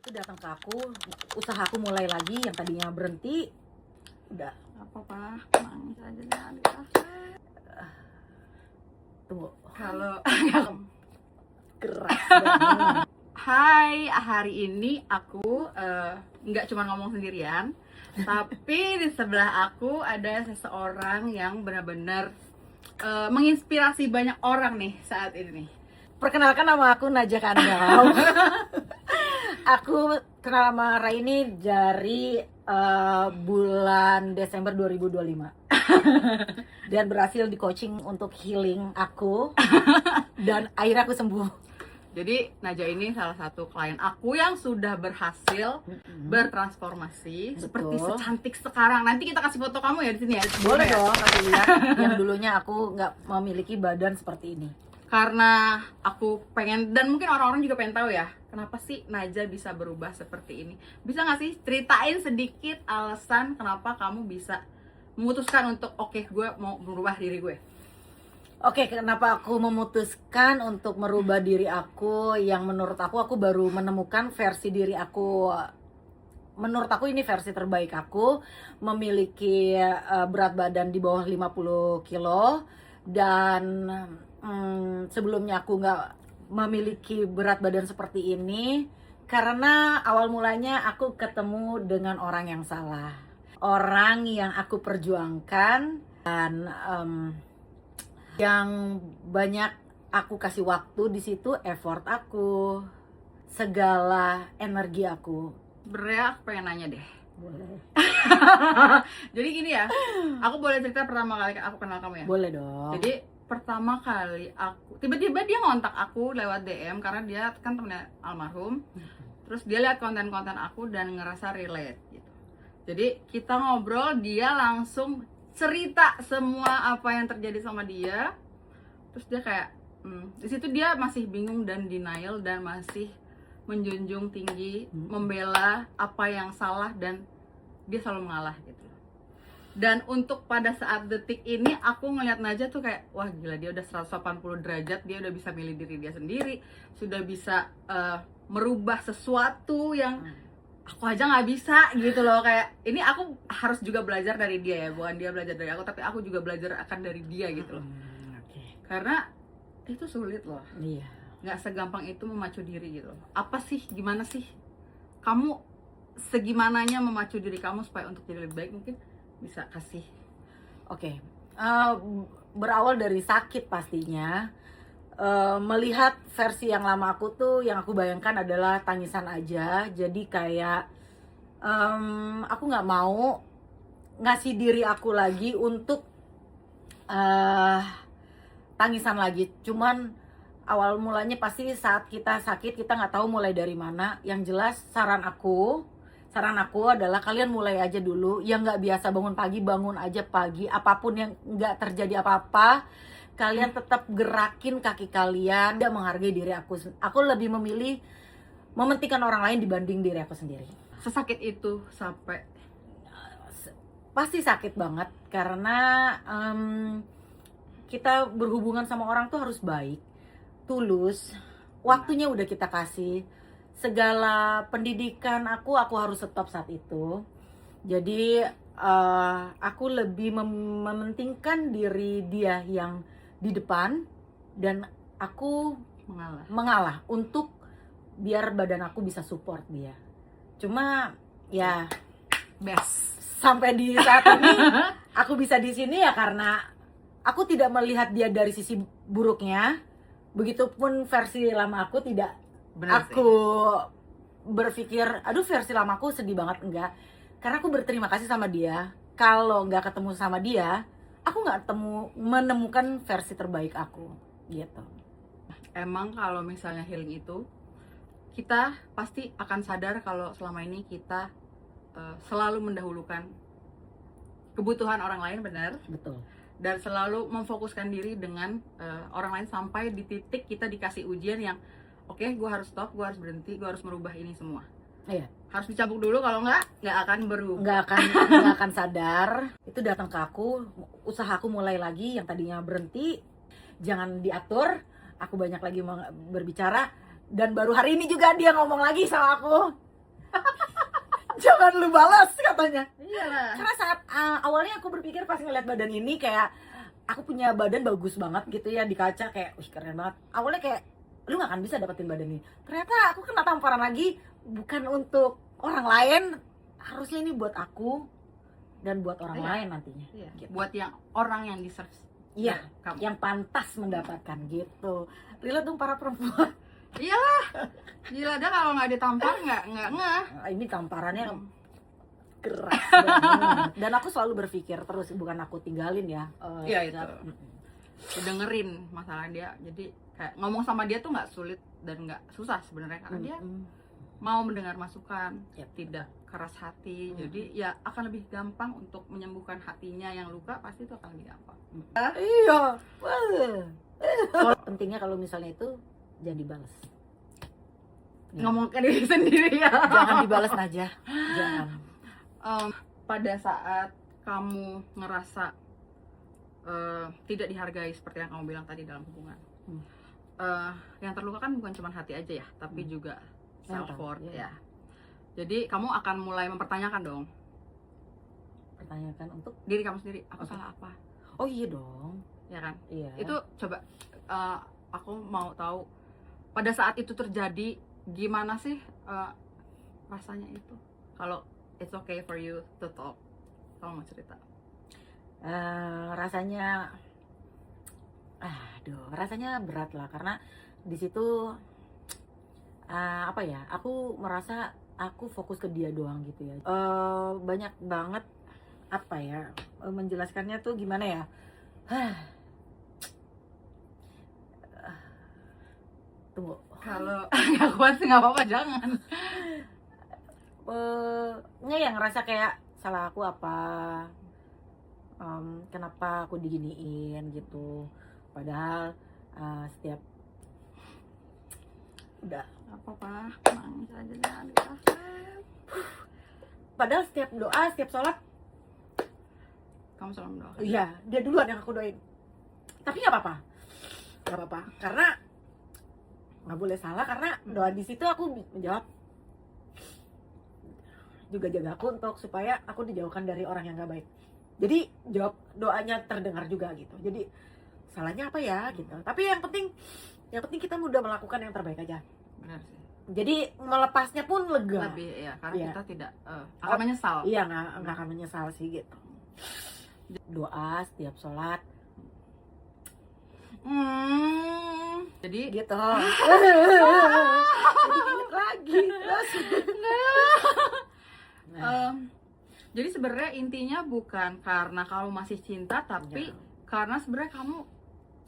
Itu datang ke aku, usahaku mulai lagi yang tadinya berhenti. Udah. Apa-apa, nangis aja jangan dikasih. Tunggu. Kalau Keras banget. Hai, hari ini aku nggak cuma ngomong sendirian, tapi di sebelah aku ada seseorang yang benar-benar menginspirasi banyak orang nih saat ini. Perkenalkan, nama aku Najah Kandau. Aku kenal sama Raini dari bulan Desember 2025. Dan berhasil di coaching untuk healing aku. Dan akhirnya aku sembuh. Jadi Najah ini salah satu klien aku yang sudah berhasil bertransformasi. Betul. Seperti secantik sekarang. Nanti kita kasih foto kamu ya di sini ya. Boleh Ya? dong kasih lihat. Yang dulunya aku nggak memiliki badan seperti ini. Karena aku pengen, dan mungkin orang-orang juga pengen tahu ya, kenapa sih Najah bisa berubah seperti ini. Bisa nggak sih ceritain sedikit alasan kenapa kamu bisa memutuskan untuk oke, gue mau berubah diri gue. Oke, kenapa aku memutuskan untuk merubah diri aku, yang menurut aku baru menemukan versi diri aku. Menurut aku ini versi terbaik aku, memiliki berat badan di bawah 50 kilo. Dan sebelumnya aku nggak memiliki berat badan seperti ini, karena awal mulanya aku ketemu dengan orang yang salah. Orang yang aku perjuangkan, dan yang banyak aku kasih waktu di situ, effort aku, segala energi aku. Sebenarnya aku pengen nanya deh. Boleh. Jadi gini ya, aku boleh cerita pertama kali aku kenal kamu ya? Boleh dong. Jadi pertama kali aku, tiba-tiba dia ngontak aku lewat DM karena dia kan temennya almarhum. Terus dia lihat konten-konten aku dan ngerasa relate gitu. Jadi kita ngobrol, dia langsung cerita semua apa yang terjadi sama dia. Terus dia kayak di situ dia masih bingung dan denial dan masih menjunjung tinggi membela apa yang salah, dan dia selalu mengalah gitu. Dan untuk pada saat detik ini aku ngeliat Najah tuh kayak, wah gila, dia udah 180 derajat, dia udah bisa milih diri dia sendiri, sudah bisa merubah sesuatu yang aku aja nggak bisa gitu loh. Kayak ini aku harus juga belajar dari dia ya, bukan dia belajar dari aku, tapi aku juga belajar akan dari dia gitu loh. Karena itu sulit loh. Iya. Nggak segampang itu memacu diri gitu loh. Apa sih, gimana sih kamu segimananya memacu diri kamu supaya untuk jadi lebih baik? Mungkin bisa kasih. Oke. Berawal dari sakit pastinya. Melihat versi yang lama aku tuh, yang aku bayangkan adalah tangisan aja. Jadi kayak aku nggak mau ngasih diri aku lagi untuk tangisan lagi. Cuman awal mulanya pasti saat kita sakit, kita nggak tahu mulai dari mana. Yang jelas saran aku adalah kalian mulai aja dulu. Yang nggak biasa bangun pagi, bangun aja pagi. Apapun yang nggak terjadi apa-apa, kalian tetap gerakin kaki kalian. Tidak menghargai diri aku. Aku lebih memilih mementingkan orang lain dibanding diri aku sendiri. Sesakit itu sampai Pasti sakit banget, karena kita berhubungan sama orang tuh harus baik, tulus. Waktunya udah kita kasih. Segala pendidikan aku harus stop saat itu. Jadi aku lebih mementingkan diri dia yang di depan, dan aku mengalah untuk biar badan aku bisa support dia. Cuma ya best. Sampai di saat ini aku bisa di sini ya karena aku tidak melihat dia dari sisi buruknya. Begitupun versi lama aku tidak. Benar aku berpikir, aduh versi lama aku sedih banget, enggak. Karena aku berterima kasih sama dia. Kalau nggak ketemu sama dia, aku nggak menemukan versi terbaik aku gitu. Emang kalau misalnya healing itu, kita pasti akan sadar kalau selama ini kita selalu mendahulukan kebutuhan orang lain, benar? Betul. Dan selalu memfokuskan diri dengan orang lain sampai di titik kita dikasih ujian yang oke, gue harus stop, gue harus berhenti, gue harus merubah ini semua. Iya. Harus dicabuk dulu, kalau nggak akan berubah. Nggak akan sadar. Itu datang ke aku, usahaku mulai lagi yang tadinya berhenti, jangan diatur. Aku banyak lagi berbicara, dan baru hari ini juga dia ngomong lagi sama aku. Jangan lu balas katanya. Iyalah. Karena saat awalnya aku berpikir pas ngeliat badan ini kayak aku punya badan bagus banget gitu ya di kaca, kayak wih keren banget. Awalnya kayak lu gak akan bisa dapetin badan ini. Ternyata aku kena tamparan lagi, bukan untuk orang lain, harusnya ini buat aku dan buat orang Iya. lain nantinya. Iya. Gitu. Buat yang orang yang deserve. Iya, Kamu. yang pantas mendapatkan gitu. Relate dong para perempuan. Iyalah. Gila dah kalau nggak ditampar nggak ngeh. Ini tamparannya keras banget. Dan aku selalu berpikir terus, bukan aku tinggalin ya. Iya, itu. Dengerin masalah dia, jadi kayak ngomong sama dia tuh nggak sulit dan nggak susah sebenarnya karena dia mau mendengar masukan, Yep. tidak keras hati, jadi ya akan lebih gampang untuk menyembuhkan hatinya yang luka, pasti itu akan lebih gampang. Iya. Pentingnya kalau misalnya itu jangan dibalas. Ya. Ngomong ke diri sendiri ya. Jangan dibalas aja. Jangan. Pada saat kamu ngerasa tidak dihargai seperti yang kamu bilang tadi dalam hubungan, yang terluka kan bukan cuma hati aja ya, tapi juga self worth ya. Jadi kamu akan mulai mempertanyakan dong Pertanyakan untuk diri kamu sendiri, aku salah apa, oh iya dong. ya kan? Iya. Itu coba aku mau tahu pada saat itu terjadi gimana sih rasanya itu, kalau it's okay for you to talk, kamu mau cerita. Rasanya berat lah, karena di situ apa ya, aku merasa aku fokus ke dia doang gitu ya. Banyak banget apa ya, menjelaskannya tuh gimana ya. Tunggu. Kalau nggak kuat sih nggak apa-apa, jangan. Nggak ya, ngerasa kayak salah aku apa, kenapa aku diginiin gitu, padahal setiap udah Apa-apa, nangis aja jangan ditahan. padahal setiap doa, setiap sholat, Kamu selalu mendoakan. iya dia duluan yang aku doain, tapi nggak apa-apa karena nggak boleh salah, karena doa di situ aku menjawab juga jaga aku untuk supaya aku dijauhkan dari orang yang nggak baik. Jadi jawab doanya terdengar juga gitu. Jadi salahnya apa ya gitu. Tapi yang penting kita mudah melakukan yang terbaik aja. Benar sih. Jadi melepasnya pun lega. Lebih ya, karena Iya. kita tidak akan menyesal. Iya, nggak akan menyesal sih gitu. Doa setiap sholat Jadi gitu. Jadi inget lagi terus. jadi sebenarnya intinya bukan karena kamu masih cinta, tapi karena sebenarnya kamu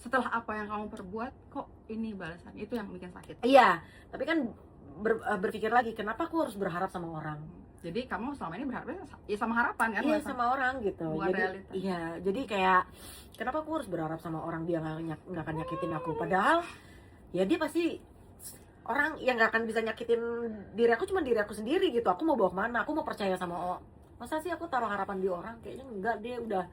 setelah apa yang kamu perbuat kok ini balasan, itu yang bikin sakit. Iya, tapi kan berpikir lagi, kenapa aku harus berharap sama orang? Jadi kamu selama ini berharapnya ya sama harapan kan? Iya, bukan sama orang gitu. bukan Jadi realita. iya, jadi kayak kenapa aku harus berharap sama orang, dia nggak akan nyakitin aku, padahal ya dia pasti orang yang nggak akan bisa nyakitin diri aku, cuma diri aku sendiri gitu. Aku mau bawa kemana? Aku mau percaya sama masa sih aku taruh harapan di orang? Kayaknya enggak deh. Udah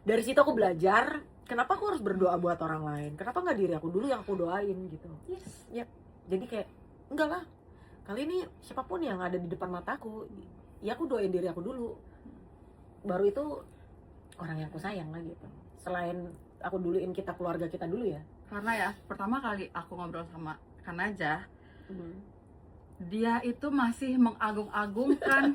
dari situ aku belajar, kenapa aku harus berdoa buat orang lain, kenapa nggak diri aku dulu yang aku doain gitu. Yes. Ya, jadi kayak enggak lah, kali ini siapapun yang ada di depan mataku, ya aku doain diri aku dulu, baru itu orang yang aku sayang lah gitu. Selain aku duluin kita, keluarga kita dulu ya. Karena ya pertama kali aku ngobrol sama Kanaja, dia itu masih mengagung-agungkan,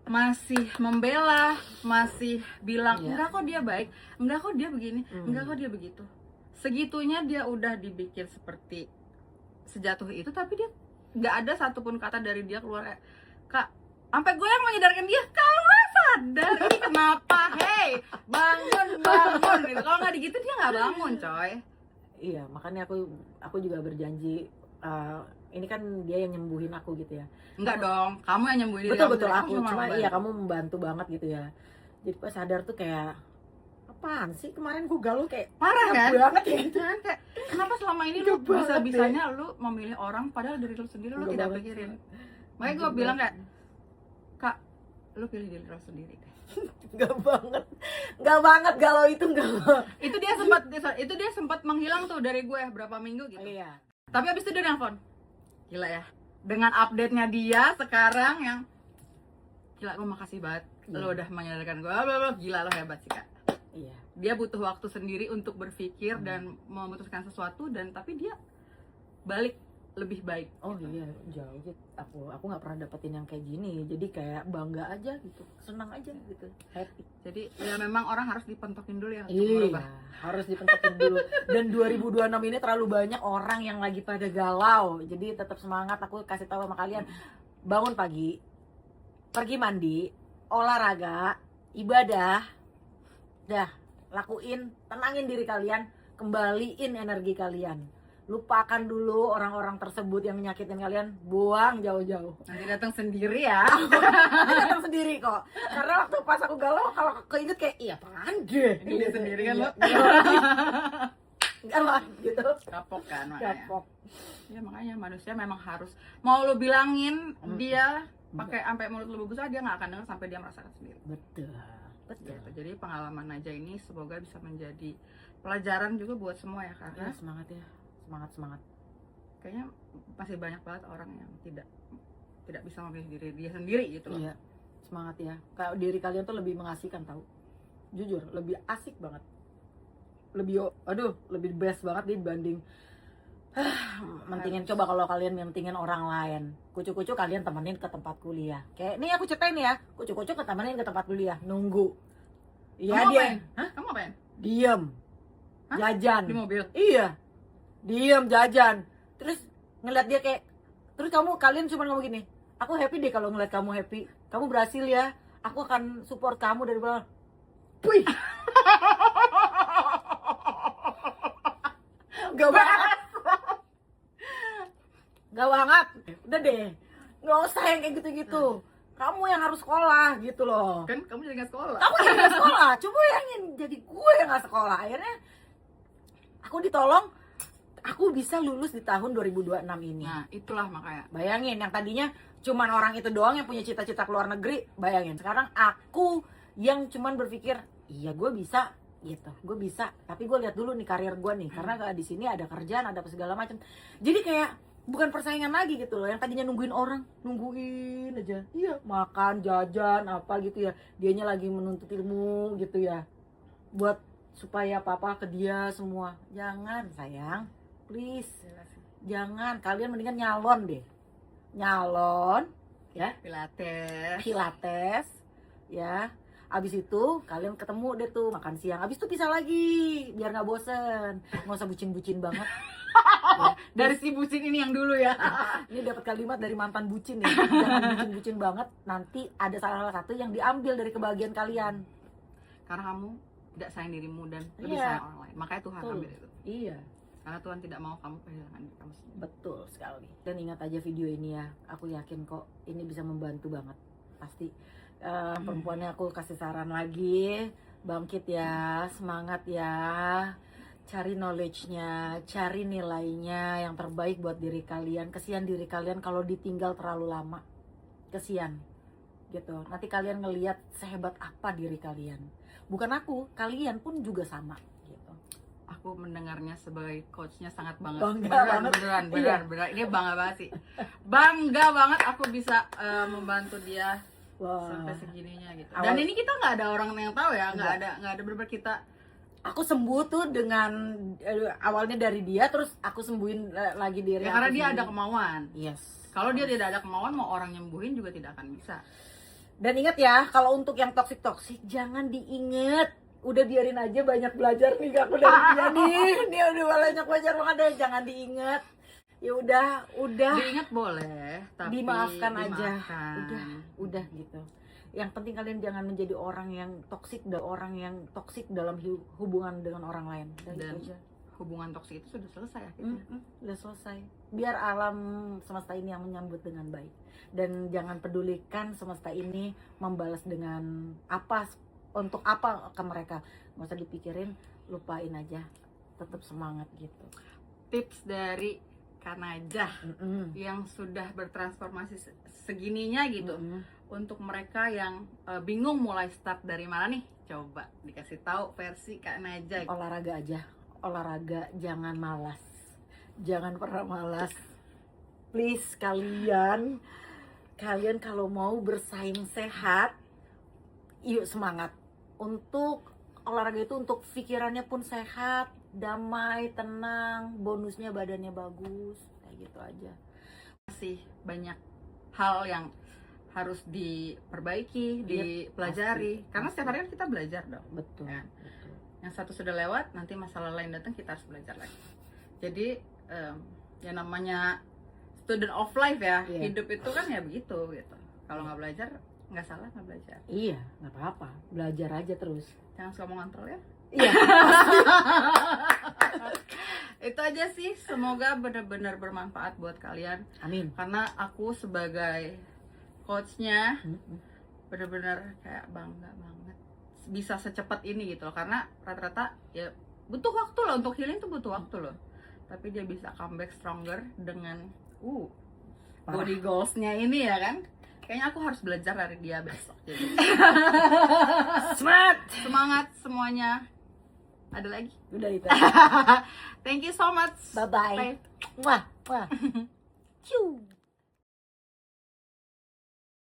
masih membela, masih bilang enggak kok dia baik, enggak kok dia begini, enggak kok dia begitu. Segitunya dia udah dibikin seperti sejatuh itu, tapi dia nggak ada satupun kata dari dia keluar kayak, Kak, sampai gue yang menyadarkan dia, kamu sadar ini kenapa, hey bangun gitu. Kalau nggak gitu dia nggak bangun, coy. Iya, makanya aku juga berjanji, ini kan dia yang nyembuhin aku gitu ya. Enggak dong, kamu yang nyembuhin diri Betul kamu, aku cuma cuma membantu. iya kamu membantu banget gitu ya. Jadi pas sadar tuh kayak apaan sih kemarin gue galau kayak Parah kan? banget ya. Kan kayak kenapa selama ini Gak lu banget bisa-bisanya lu memilih orang padahal dari lu sendiri lu Gak tidak banget. pikirin. Makanya gue bilang kayak, Kak, lu pilih diri lu sendiri deh. Gak banget galau itu enggak. Itu dia sempat menghilang tuh dari gue berapa minggu gitu. Iya. Tapi abis itu dia nelfon. Gila ya. dengan update-nya dia sekarang yang gila, gue makasih banget lo udah menyadarkan gue, gila lo hebat sih Kak. Iya. Dia butuh waktu sendiri untuk berpikir dan memutuskan sesuatu, dan tapi dia balik lebih baik. Oh iya, jauh gitu. Aku nggak pernah dapetin yang kayak gini. Jadi kayak bangga aja gitu, senang aja gitu, happy. Jadi ya memang orang harus dipentokin dulu ya untuk Iya, merubah. harus dipentokin dulu. Dan 2026 ini terlalu banyak orang yang lagi pada galau. Jadi tetap semangat. Aku kasih tahu sama kalian, bangun pagi, pergi mandi, olahraga, ibadah, dah lakuin, tenangin diri kalian, kembaliin energi kalian. Lupakan dulu orang-orang tersebut yang menyakitin kalian, buang jauh-jauh. Nanti datang sendiri ya. Datang sendiri kok. Karena waktu pas aku galau, kalau keinget kayak iya apaan deh. Dia sendiri kan lo. Enggak lah gitu. Kapok kan makanya. Kapok. Ya makanya manusia memang harus, mau lo bilangin dia pakai sampai mulut lo besar, dia nggak akan denger sampai dia merasakan sendiri. Betul. Betul. Gitu. Jadi pengalaman aja ini semoga bisa menjadi pelajaran juga buat semua ya, karena Ya, semangat ya. Semangat. kayaknya masih banyak banget orang yang tidak bisa memilih diri dia sendiri gitu loh. Iya. Semangat ya. Kalau diri kalian tuh lebih mengasihkan tahu. Jujur, lebih asik banget. Lebih best banget dibanding mentingin. Coba kalau kalian mentingin orang lain, kucu-kucu kalian temenin ke tempat kuliah. Kayak nih aku ceritain ya, kucu-kucu temenin ke tempat kuliah, nunggu. Iya Kamu dia. apain? Hah? Kamu apain? Diem. Hah? Jajan. Di mobil? Iya. Diem jajan. Terus ngeliat dia kayak, terus kalian cuma ngomong gini, aku happy deh kalau ngeliat kamu happy. Kamu berhasil ya. Aku akan support kamu dari belakang. Wih. Gak banget. Gak banget. Udah deh. Gak usah yang kayak gitu-gitu. Kamu yang harus sekolah gitu loh. Kan kamu jadi nggak sekolah. Kamu yang gak sekolah. Coba bayangin jadi gue yang gak sekolah. Akhirnya aku ditolong. Aku bisa lulus di tahun 2026 ini. Nah itulah makanya. Bayangin yang tadinya cuman orang itu doang yang punya cita-cita ke luar negeri. Bayangin sekarang aku yang cuman berpikir iya gue bisa gitu, gue bisa. Tapi gue lihat dulu nih karir gue nih, karena di sini ada kerjaan, ada segala macam. Jadi kayak bukan persaingan lagi gitu loh. Yang tadinya nungguin aja. Iya, makan, jajan, apa gitu ya. Dianya lagi menuntut ilmu gitu ya. Buat supaya papa ke dia semua. Jangan sayang, please. Jangan, kalian mendingan nyalon deh. Nyalon, ya. Pilates, ya. Abis itu kalian ketemu deh tuh makan siang. Abis itu pisah lagi biar nggak bosen. Nggak usah bucin-bucin banget. Ya. Dari si bucin ini yang dulu ya. Ini dapat kalimat dari mantan bucin nih. Jangan bucin-bucin banget. Nanti ada salah satu yang diambil dari kebahagiaan kalian. Karena kamu tidak sayang dirimu dan lebih Iya. sayang orang lain. Makanya Tuhan Betul. ambil itu. Iya, Karena Tuhan tidak mau kamu kehilangan diri kamu sendiri. betul sekali. Dan ingat aja video ini ya. Aku yakin kok ini bisa membantu banget. Pasti. Perempuannya aku kasih saran lagi. Bangkit ya, semangat ya. Cari knowledge-nya, cari nilainya yang terbaik buat diri kalian. Kesian diri kalian kalau ditinggal terlalu lama. Kesian. Gitu. Nanti kalian ngelihat sehebat apa diri kalian. Bukan aku, kalian pun juga sama gitu. Aku mendengarnya sebagai coachnya sangat bangga. Bangga beneran, banget. beneran. Ini bangga banget sih. Bangga banget aku bisa membantu dia Wah. sampai segininya gitu. Awal- Dan ini kita nggak ada orang yang tahu ya, nggak Nggak. ada bener-bener kita. Aku sembuh tuh dengan awalnya dari dia, terus aku sembuhin lagi diri Ya aku karena dia sendiri. ada kemauan. Yes. Kalau dia tidak ada kemauan, mau orang nyembuhin juga tidak akan bisa. Dan ingat ya, kalau untuk yang toksik jangan diinget. Udah biarin aja, banyak belajar nih aku dari dia nih. Dia udah banyak belajar banget deh, jangan diinget. Ya udah. Diingat boleh, tapi Dimaafkan aja. dimaafkan. Udah gitu. Yang penting kalian jangan menjadi orang yang toksik dalam hubungan dengan orang lain. Dan Dan itu aja. hubungan toksik itu sudah selesai akhirnya. Udah selesai. Biar alam semesta ini yang menyambut dengan baik. Dan jangan pedulikan semesta ini membalas dengan untuk apa ke mereka. Nggak usah dipikirin, lupain aja. Tetap semangat gitu. Tips dari Kanajah yang sudah bertransformasi segininya gitu. Untuk mereka yang bingung mulai start dari mana nih, coba dikasih tahu versi Kak Najah. Olahraga aja. Olahraga, jangan malas. Jangan pernah malas. please kalian kalau mau bersaing sehat, yuk semangat. Untuk olahraga itu untuk pikirannya pun sehat, damai, tenang, bonusnya badannya bagus, kayak gitu aja. Masih banyak hal yang harus diperbaiki, dipelajari. Karena setiap hari kan kita belajar dong. Betul. Ya. Betul. Yang satu sudah lewat, nanti masalah lain datang kita harus belajar lagi. Jadi ya namanya student of life ya, Iya. hidup itu kan ya begitu gitu. Kalau nggak belajar, nggak salah nggak belajar. Iya, nggak apa-apa, belajar aja terus. Jangan suka mengontrol ya. Iya. Itu aja sih, semoga benar-benar bermanfaat buat kalian. Amin. Karena aku sebagai coachnya Mm-mm. benar-benar kayak bangga banget bisa secepat ini gitu loh. Karena rata-rata ya butuh waktu loh, untuk healing tuh butuh waktu loh. Tapi dia bisa comeback stronger dengan Parah. body goals-nya ini ya kan. Kayaknya aku harus belajar dari dia besok. Jadi Semangat. semangat semuanya. Ada lagi? Udah itu. Thank you so much. Bye bye. Wah, wah. Ciu.